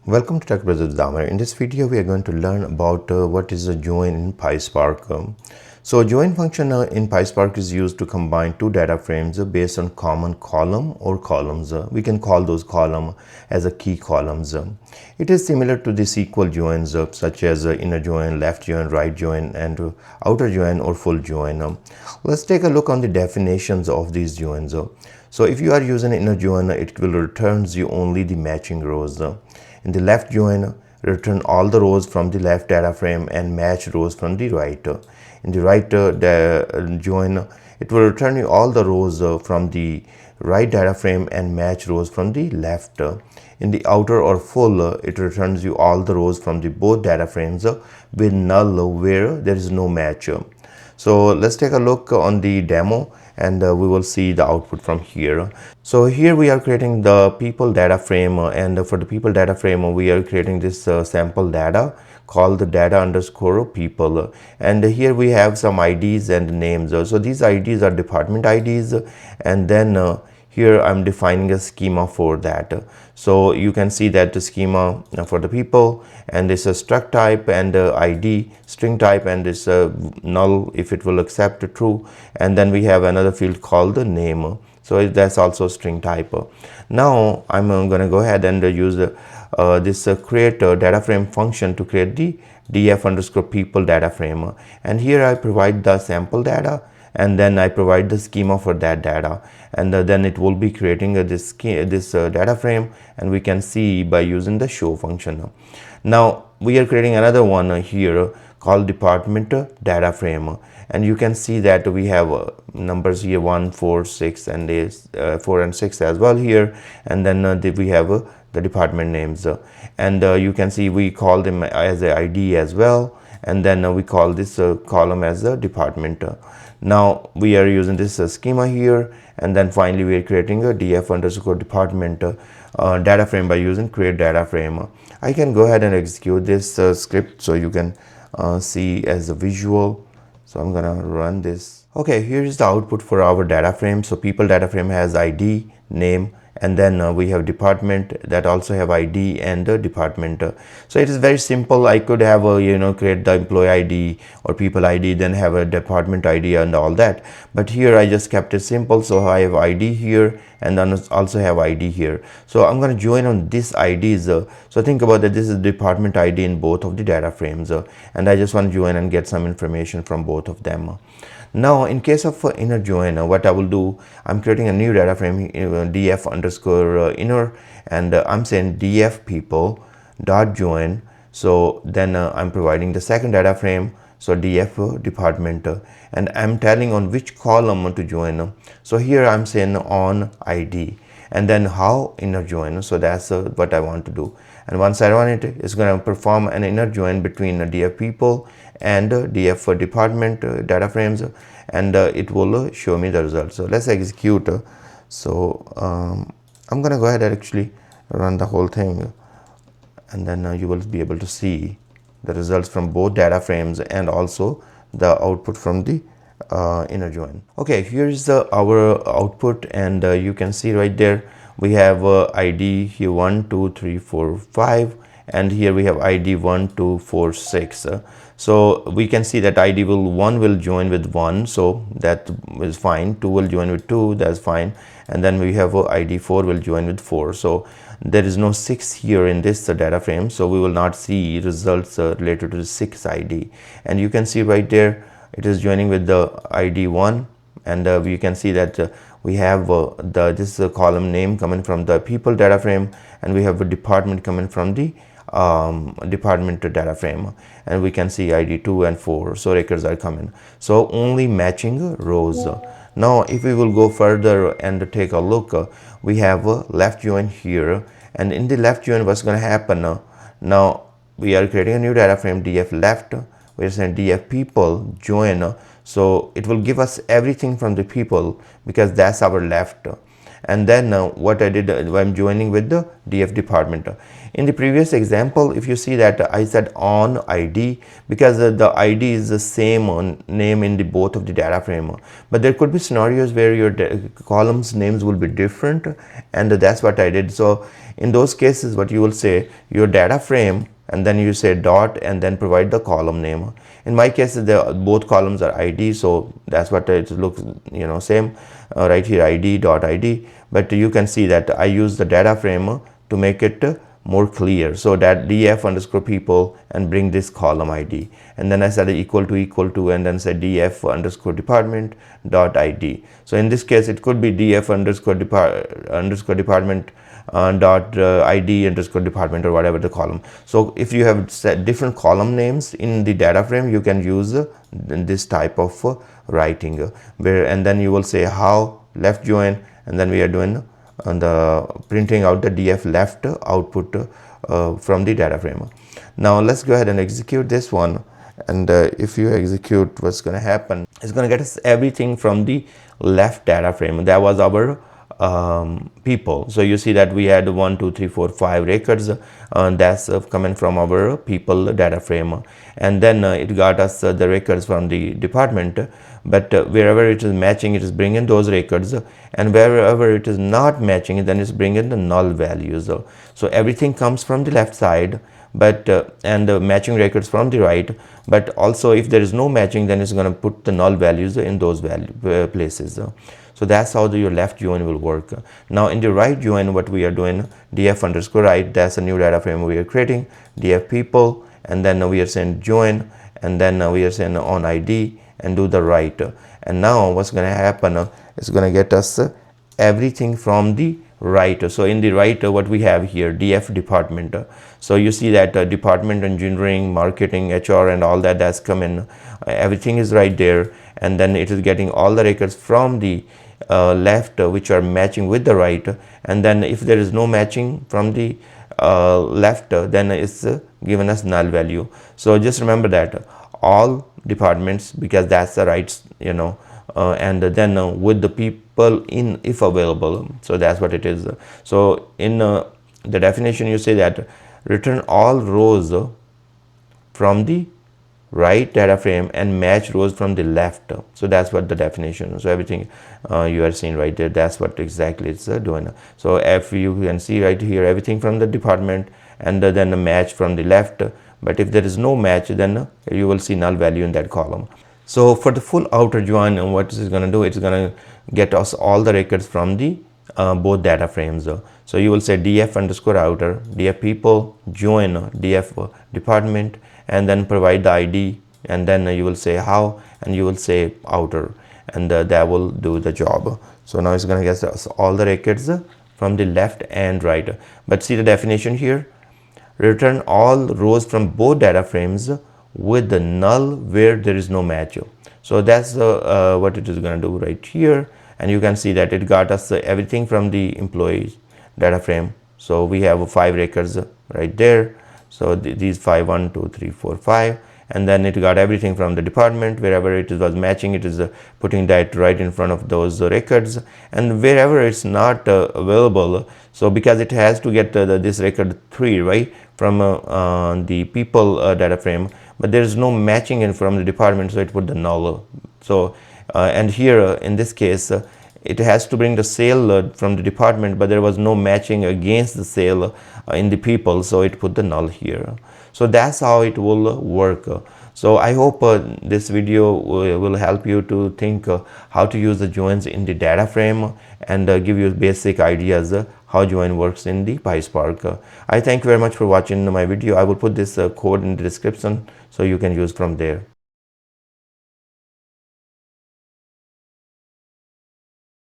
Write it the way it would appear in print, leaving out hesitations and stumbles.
Welcome to TechBrothersIT Aamir. In this video, we are going to learn about what is a join in PySpark. So join function in PySpark is used to combine two data frames based on common column or columns. We can call those column as a key columns. It is similar to the SQL joins such as inner join, left join, right join, and outer join or full join. Let's take a look on the definitions of these joins. So if you are using inner join, it will returns you only the matching rows. In the left join, return all the rows from the left data frame and match rows from the right. In the right join, it will return you all the rows from the right data frame and match rows from the left. In the outer or full, it returns you all the rows from the both data frames with null where there is no match. So let's take a look on the demo and we will see the output from here. So here we are creating the people data frame and for the people data frame we are creating this sample data called the data underscore people, and here we have some IDs and names. So these IDs are department IDs, and then here I'm defining a schema for that. So you can see that the schema for the people, and this is struct type and ID string type, and this null if it will accept true, and then we have another field called the name. So that's also string type. Now I'm going to go ahead and use this create data frame function to create the df underscore people data frame, and here I provide the sample data and then I provide the schema for that data, and then it will be creating this data frame, and we can see by using the show function. Now we are creating another one here called department data frame, and you can see that we have numbers here 1, 4, 6 and 4 and 6 as well here, and then we have the department names, and you can see we call them as a ID as well, and then we call this column as a department. Now we are using this schema here, and then finally we are creating a df underscore department data frame by using create data frame. I can go ahead and execute this script so you can see as a visual. So I'm gonna run this. Okay, here is the output for our data frame. So people data frame has ID, name, and then we have department that also have ID and department. So it is very simple. I could have create the employee ID or people ID, then have a department ID and all that, but here I just kept it simple. So I have ID here and then also have ID here. So I'm going to join on this IDs. So think about that this is department ID in both of the data frames, and I just want to join and get some information from both of them. Now in case of inner join, what I will do, I'm creating a new data frame df underscore inner, and I'm saying df people dot join. So then I'm providing the second data frame, so df department, and I'm telling on which column to join. So here I'm saying on ID, and then how inner join. So that's what I want to do, and once I run it, it's going to perform an inner join between df people and df department data frames, and it will show me the results. So let's execute. I'm gonna go ahead and actually run the whole thing, and then you will be able to see the results from both data frames and also the output from the inner join. Okay, here's our output, and you can see right there we have ID here 1, 2, 3, 4, 5, and here we have ID 1, 2, 4, 6. So we can see that ID 1 will join with 1, so that is fine. 2 will join with 2, that's fine, and then we have ID 4 will join with 4. So there is no 6 here in this data frame, so we will not see results related to the 6 ID. And you can see right there it is joining with the ID 1, and we can see that we have this column name coming from the people data frame, and we have a department coming from the department data frame, and we can see ID 2 and 4, so records are coming, so only matching rows. Now if we will go further and take a look, we have a left join here, and in the left join what's going to happen, now we are creating a new data frame df left, we are saying df people join, so it will give us everything from the people because that's our left, and then what I did, I'm joining with the df department. In the previous example, if you see that I said on id, because the id is the same name in the both of the data frame, but there could be scenarios where your columns names will be different, and that's what I did. So in those cases, what you will say, your data frame, and then you say dot and then provide the column name. In my case, both columns are id, so that's what it looks, same right here, id dot id. But you can see that I use the data frame to make it more clear, so that df underscore people and bring this column id, and then I said equal to and then say df underscore department dot id. So in this case it could be df underscore department dot id underscore department, or whatever the column. So if you have set different column names in the data frame, you can use this type of writing where, and then you will say how left join, and then we are doing the printing out the df left output from the data frame. Now let's go ahead and execute this one, and if you execute, what's going to happen, it's going to get us everything from the left data frame. That was our people. So you see that we had 1 2 3 4 5 records that's coming from our people data frame, and then it got us the records from the department, but wherever it is matching, it is bringing those records, and wherever it is not matching, then it's bringing the null values. So everything comes from the left side, but and the matching records from the right, but also if there is no matching, then it's going to put the null values in those places. So that's how your left join will work. Now in the right join, what we are doing, df underscore right, that's a new data frame we are creating, df people, and then we are saying join, and then we are saying on id and do the right. And now what's going to happen, it's going to get us everything from the right. So in the right, what we have here, df department. So you see that department, engineering, marketing, hr, and all that, that's coming, everything is right there, and then it is getting all the records from the left which are matching with the right, and then if there is no matching from the left, then it's given us null value. So just remember that all departments, because that's the rights, and then with the people in if available. So that's what it is. So in the definition, you say that return all rows from the right data frame and match rows from the left. So that's what the definition. So everything you are seeing right there, that's what exactly it's doing. So if you can see right here, everything from the department, and then a match from the left, but if there is no match, then you will see null value in that column. So for the full outer join, what is going to do, it's going to get us all the records from the both data frames. So you will say df underscore outer, df people, join df department, and then provide the id, and then you will say how, and you will say outer, and that will do the job. So now it's going to get us all the records from the left and right. But see the definition here, return all rows from both data frames with the null where there is no match. So that's what it is going to do right here, and you can see that it got us everything from the employee data frame. So we have 5 records right there. So these 5, 1 2 3 4 5, and then it got everything from the department. Wherever it was matching, it is putting that right in front of those records, and wherever it's not available, so because it has to get this record 3 right from the people data frame, but there is no matching in from the department, so it put the null. So and here in this case, it has to bring the sale from the department, but there was no matching against the sale in the people, so it put the null here. So that's how it will work. So I hope this video will help you to think how to use the joins in the data frame, and give you basic ideas how join works in the PySpark. I thank you very much for watching my video. I will put this code in the description so you can use from there.